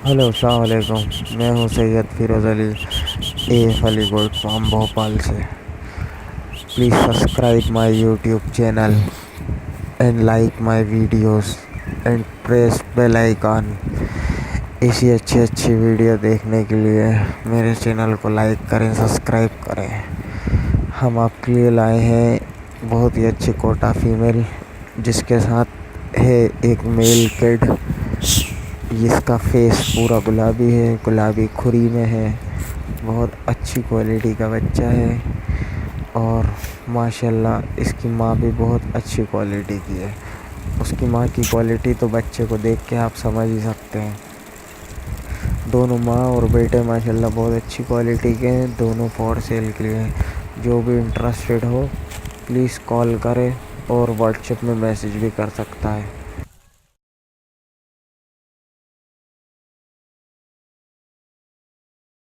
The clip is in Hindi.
हेलो अस्सलाम वालेकुम। मैं हूँ Syed Firoz Ali AF Ali gold farm Bhopal से। Please subscribe my YouTube channel and like my videos and press bell icon. इसी अच्छी अच्छी वीडियो देखने के लिए मेरे चैनल को लाइक करें, सब्सक्राइब करें। हम आपके लिए लाए हैं बहुत ही अच्छी कोटा फीमेल, जिसके साथ है एक मेल किड। इसका फेस पूरा गुलाबी है, गुलाबी खुरी में है। बहुत अच्छी क्वालिटी का बच्चा है और माशाल्लाह इसकी माँ भी बहुत अच्छी क्वालिटी की है। उसकी माँ की क्वालिटी तो बच्चे को देख के आप समझ ही सकते हैं। दोनों माँ और बेटे माशाल्लाह बहुत अच्छी क्वालिटी के हैं। दोनों फॉर सेल के लिए हैं। जो भी इंटरेस्टेड हो प्लीज़ कॉल करें और व्हाट्सएप में मैसेज भी कर सकता है।